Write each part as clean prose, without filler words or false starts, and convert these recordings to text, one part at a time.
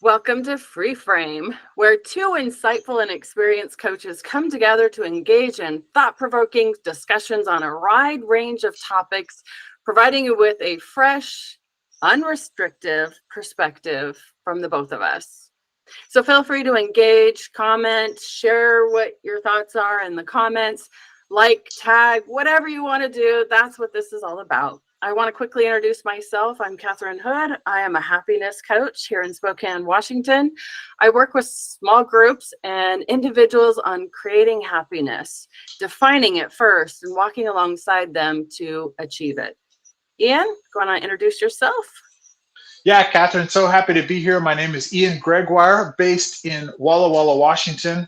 Welcome to Free Frame, where two insightful and experienced coaches come together to engage in thought-provoking discussions on a wide range of topics, providing you with a fresh, unrestricted perspective from the both of us. So feel free to engage, comment, share what your thoughts are in the comments, like, tag, whatever you want to do. That's what this is all about. I want to quickly introduce myself. I'm Katherine Hood. I am a happiness coach here in Spokane, Washington. I work with small groups and individuals on creating happiness, defining it first, and walking alongside them to achieve it. Ian, go on and introduce yourself. Yeah, Catherine, so happy to be here. My name is Ian Gregoire, based in Walla Walla, Washington.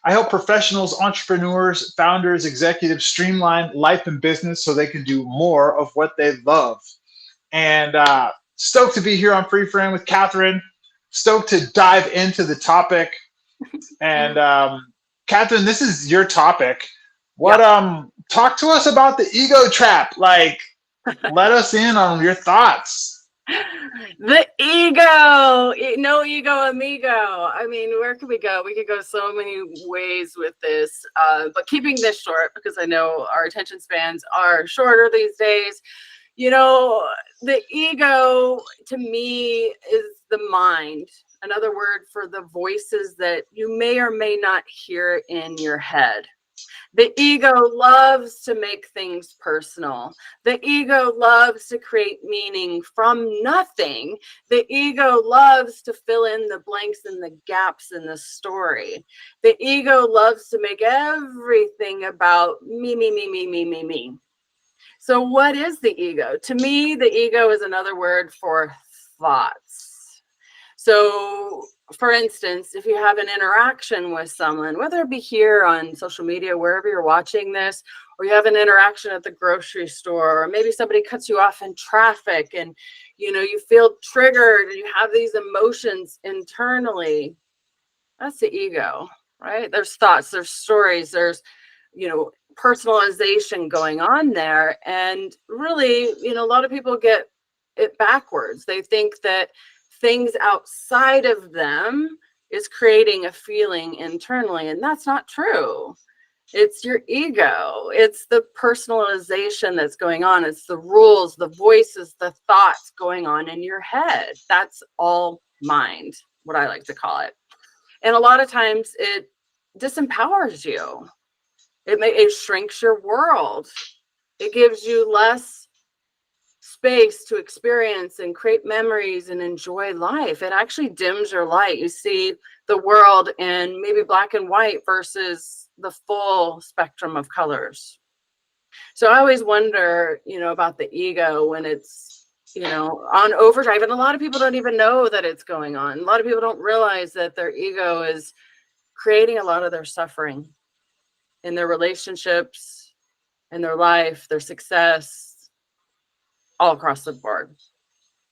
I help professionals, entrepreneurs, founders, executives streamline life and business so they can do more of what they love. And stoked to be here on Free Frame with Catherine. Stoked to dive into the topic. And Catherine, this is your topic. Talk to us about the ego trap. Like, let us in on your thoughts. The ego, no ego amigo. I mean, where could we go? We could go so many ways with this, but keeping this short because I know our attention spans are shorter these days. You know, the ego to me is the mind, another word for the voices that you may or may not hear in your head. The ego loves to make things personal. The ego loves to create meaning from nothing. The ego loves to fill in the blanks and the gaps in the story. The ego loves to make everything about me, me, me, me, me, me, me. So what is the ego? To me, the ego is another word for thoughts. So for instance, if you have an interaction with someone, whether it be here on social media, wherever you're watching this, or you have an interaction at the grocery store, or maybe somebody cuts you off in traffic and, you know, you feel triggered and you have these emotions internally, that's the ego, right? There's thoughts, there's stories, there's, you know, personalization going on there. And really, you know, a lot of people get it backwards. They think that things outside of them is creating a feeling internally, and that's not true. It's your ego. It's the personalization that's going on. It's the rules, the voices, the thoughts going on in your head. That's all mind, what I like to call it. And a lot of times it disempowers you. It shrinks your world. It gives you less space to experience and create memories and enjoy life. It actually dims your light. You see the world in maybe black and white versus the full spectrum of colors. So I always wonder, you know, about the ego when it's, you know, on overdrive. And a lot of people don't even know that it's going on. A lot of people don't realize that their ego is creating a lot of their suffering in their relationships, in their life, their success, all across the board.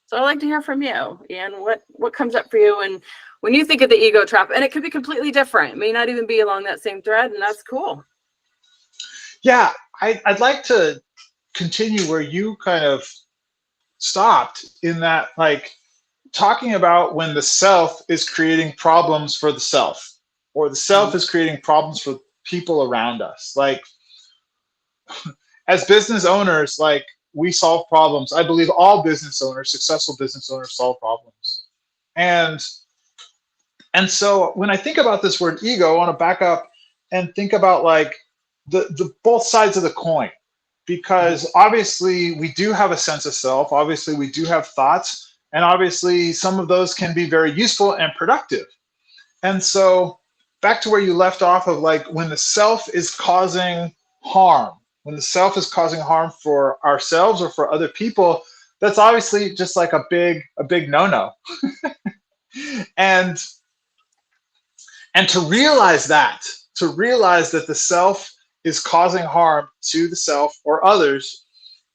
So I'd like to hear from you, Ian. What comes up for you and when you think of the ego trap? And it could be completely different. It may not even be along that same thread, and that's cool. Yeah, I'd like to continue where you kind of stopped in that, like, talking about when the self is creating problems for the self, or the self is creating problems for people around us. Like, as business owners, like, we solve problems. I believe all business owners, successful business owners, solve problems. And so when I think about this word ego, I want to back up and think about like the both sides of the coin, because obviously we do have a sense of self. Obviously we do have thoughts, and obviously some of those can be very useful and productive. And so back to where you left off of, like, when the self is causing harm, when the self is causing harm for ourselves or for other people, that's obviously just like a big no-no. and to realize that the self is causing harm to the self or others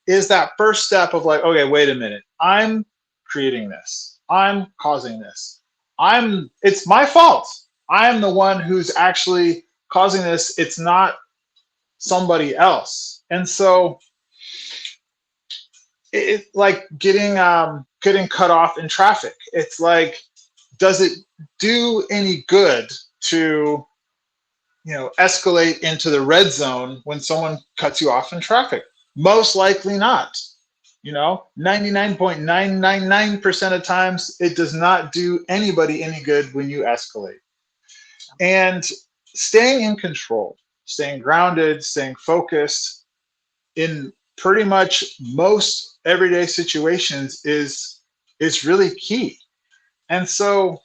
is that first step of, like, okay, wait a minute, I'm creating this, I'm causing this, it's my fault, I'm the one who's actually causing this, it's not somebody else. And so it's like getting cut off in traffic. It's like does it do any good to, escalate into the red zone when someone cuts you off in traffic? Most likely not. 99.999% of times, it does not do anybody any good when you escalate. And staying in control, staying grounded, staying focused in pretty much most everyday situations is really key. And so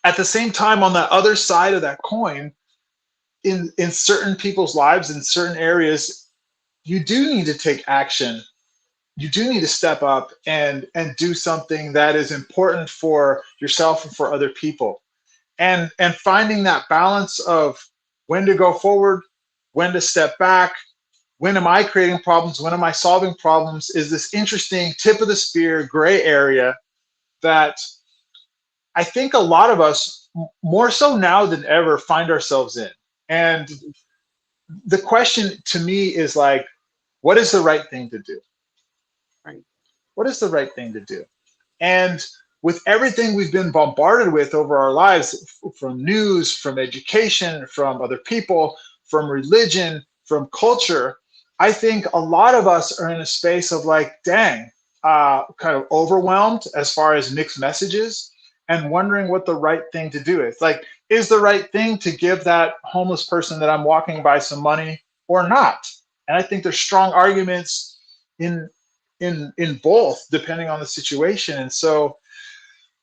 at the same time, on that other side of that coin, in certain people's lives, in certain areas, you do need to take action. You do need to step up and do something that is important for yourself and for other people. And finding that balance of when to go forward, when to step back, when am I creating problems, when am I solving problems, is this interesting tip of the spear gray area that I think a lot of us, more so now than ever, find ourselves in. And the question to me is like, what is the right thing to do? Right. What is the right thing to do? And with everything we've been bombarded with over our lives, from news, from education, from other people, from religion, from culture, I think a lot of us are in a space of like, dang, kind of overwhelmed as far as mixed messages and wondering what the right thing to do is. Like, is the right thing to give that homeless person that I'm walking by some money or not? And I think there's strong arguments in both, depending on the situation. And so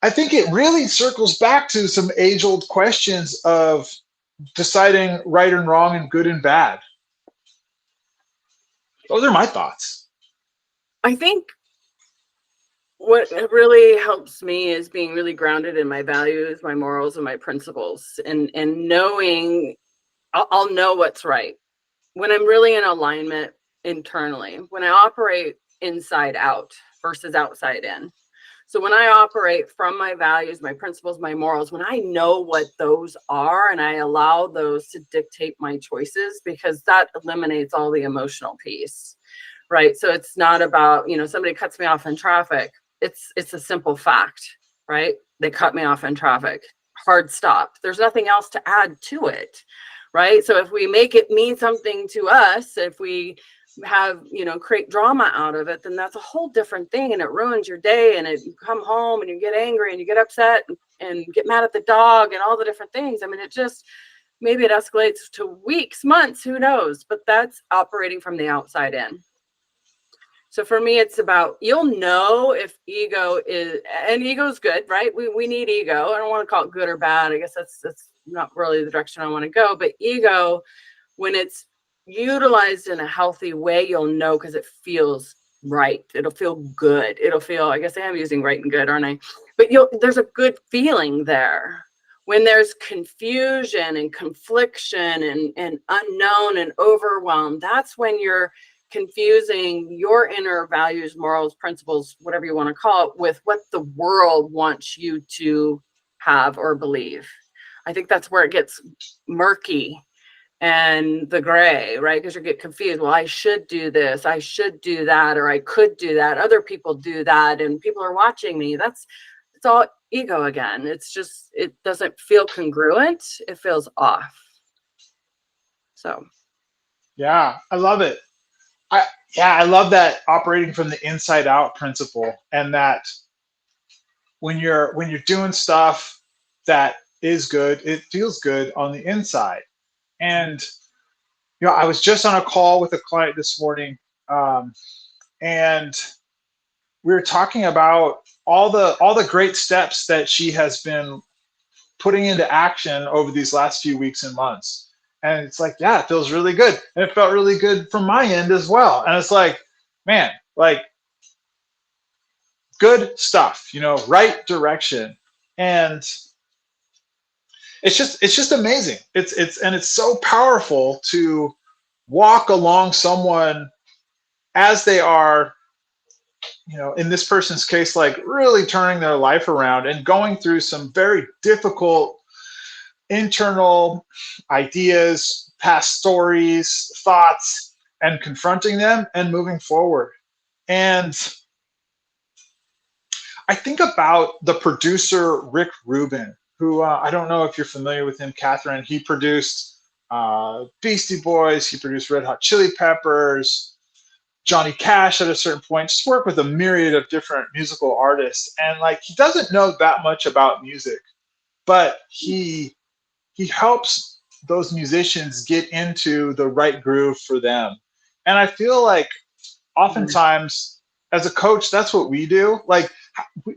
I think it really circles back to some age-old questions of deciding right and wrong and good and bad. Those are my thoughts. I think what really helps me is being really grounded in my values, my morals, and my principles, and knowing I'll know what's right when I'm really in alignment internally, when I operate inside out versus outside in. So when I operate from my values, my principles, my morals, when I know what those are and I allow those to dictate my choices, because that eliminates all the emotional piece, right? So it's not about, somebody cuts me off in traffic. It's a simple fact, right? They cut me off in traffic. Hard stop. There's nothing else to add to it, right? So if we make it mean something to us, if we have, create drama out of it, then that's a whole different thing, and it ruins your day, and you come home and you get angry and you get upset and get mad at the dog and all the different things. I mean, maybe it escalates to weeks, months, who knows, but that's operating from the outside in. So for me, it's about, you'll know if ego is good, right? We need ego. I don't want to call it good or bad. I guess that's not really the direction I want to go, but ego, when it's utilized in a healthy way, you'll know, because it feels right. It'll feel good. It'll feel, I guess I am using right and good, aren't I? But there's a good feeling there. When there's confusion and confliction and unknown and overwhelm, that's when you're confusing your inner values, morals, principles, whatever you want to call it, with what the world wants you to have or believe. I think that's where it gets murky and the gray, right? Because you get confused. Well, I should do this, I should do that, or I could do that. Other people do that, and people are watching me. It's all ego again. It's just, it doesn't feel congruent. It feels off. So. Yeah, I love it. I love that operating from the inside out principle, and that when you're doing stuff that is good, it feels good on the inside. And I was just on a call with a client this morning, and we were talking about all the great steps that she has been putting into action over these last few weeks and months. And it's like, yeah, it feels really good. And it felt really good from my end as well. And it's like, man, like, good stuff, right direction. And it's just amazing. It's so powerful to walk along someone as they are, in this person's case, like really turning their life around and going through some very difficult internal ideas, past stories, thoughts, and confronting them and moving forward. And I think about the producer Rick Rubin, who I don't know if you're familiar with him, Catherine. He produced Beastie Boys, he produced Red Hot Chili Peppers, Johnny Cash at a certain point, just worked with a myriad of different musical artists. And like he doesn't know that much about music, but he helps those musicians get into the right groove for them. And I feel like oftentimes as a coach, that's what we do. Like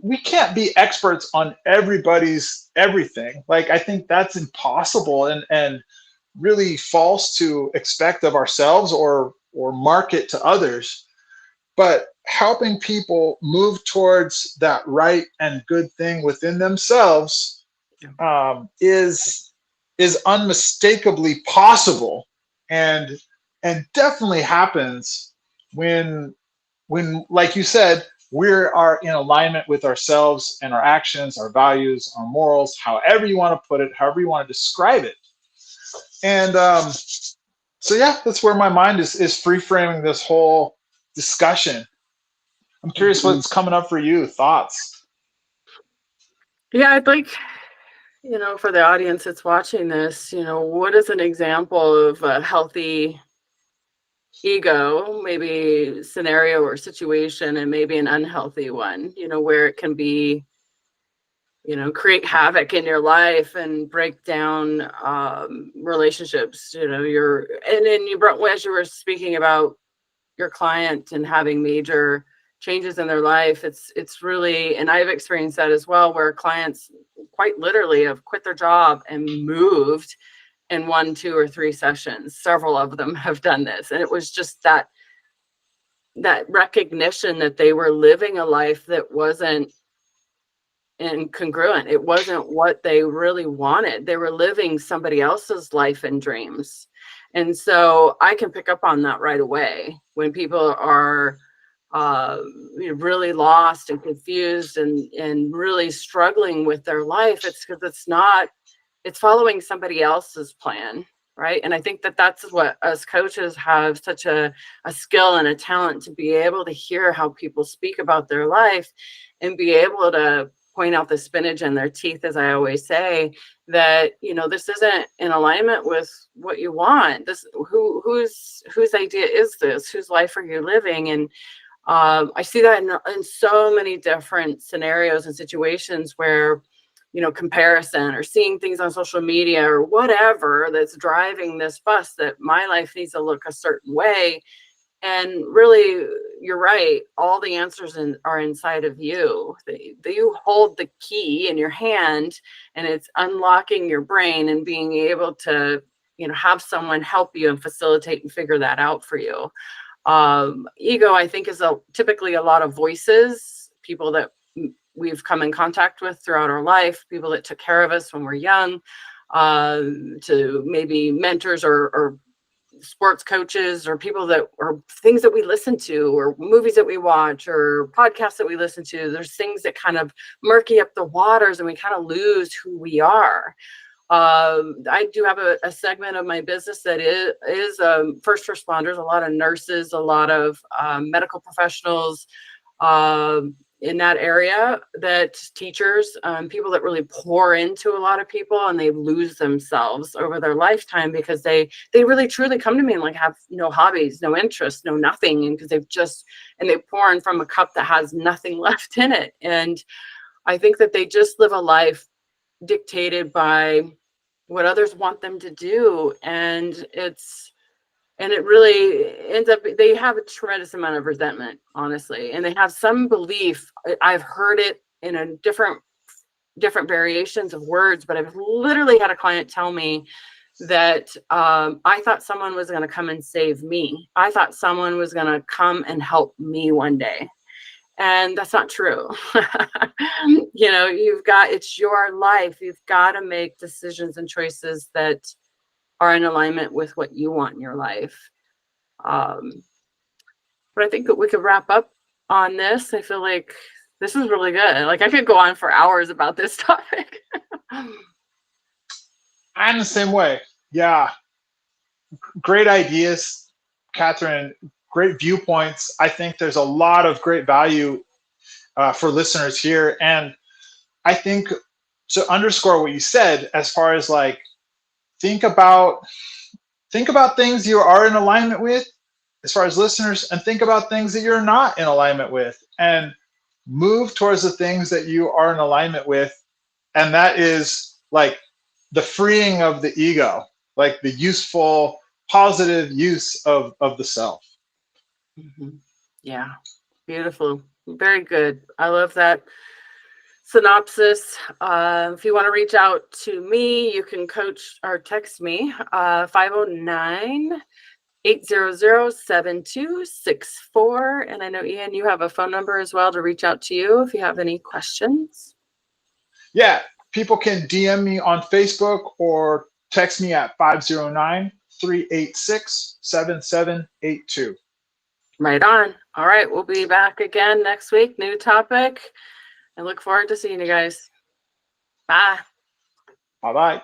we can't be experts on everybody's everything. Like I think that's impossible and really false to expect of ourselves or market to others. But helping people move towards that right and good thing within themselves is unmistakably possible, and definitely happens when like you said, we are in alignment with ourselves and our actions, our values, our morals, however you want to put it, however you want to describe it. And so yeah, that's where my mind is free framing this whole discussion. I'm curious what's coming up for you. Thoughts? Yeah, I'd like, for the audience that's watching this, what is an example of a healthy ego, maybe scenario or situation, and maybe an unhealthy one, where it can be, create havoc in your life and break down relationships, and then as you were speaking about your client and having major changes in their life, it's really, and I've experienced that as well, where clients quite literally have quit their job and moved in 1, 2, or 3 sessions. Several of them have done this. And it was just that recognition that they were living a life that wasn't incongruent. It wasn't what they really wanted. They were living somebody else's life and dreams. And so I can pick up on that right away when people are really lost and confused and really struggling with their life. It's because it's following somebody else's plan, right? And I think that that's what us coaches have such a skill and a talent to be able to hear how people speak about their life and be able to point out the spinach in their teeth, as I always say, that, this isn't in alignment with what you want. This, whose idea is this? Whose life are you living? And I see that in so many different scenarios and situations where, comparison or seeing things on social media or whatever that's driving this bus that my life needs to look a certain way. And really, you're right. All the answers are inside of you. You hold the key in your hand, and it's unlocking your brain and being able to, have someone help you and facilitate and figure that out for you. Ego, I think, is typically a lot of voices, people that we've come in contact with throughout our life, people that took care of us when we're young, to maybe mentors or sports coaches or people that or things that we listen to or movies that we watch or podcasts that we listen to. There's things that kind of murky up the waters and we kind of lose who we are. I do have a segment of my business that is first responders, a lot of nurses, a lot of medical professionals in that area, that teachers, people that really pour into a lot of people and they lose themselves over their lifetime because they really truly come to me and like have no hobbies, no interests, no nothing. And because they pour in from a cup that has nothing left in it. And I think that they just live a life dictated by what others want them to do. And it really ends up, they have a tremendous amount of resentment, honestly. And they have some belief. I've heard it in a different variations of words, but I've literally had a client tell me that I thought someone was going to come and save me. I thought someone was going to come and help me one day. And that's not true. It's your life. You've got to make decisions and choices that are in alignment with what you want in your life. But I think that we could wrap up on this. I feel like this is really good. Like I could go on for hours about this topic. I'm the same way. Yeah. Great ideas, Catherine. Great viewpoints. I think there's a lot of great value for listeners here. And I think to underscore what you said, as far as like, think about things you are in alignment with as far as listeners, and think about things that you're not in alignment with, and move towards the things that you are in alignment with. And that is like the freeing of the ego, like the useful, positive use of the self. Mm-hmm. Yeah, beautiful. Very good. I love that synopsis. If you want to reach out to me, you can coach or text me 509-800-7264. And I know, Ian, you have a phone number as well to reach out to you if you have any questions. Yeah, people can DM me on Facebook or text me at 509-386-7782. Right on. All right, we'll be back again next week. New topic. I look forward to seeing you guys. Bye. Bye-bye.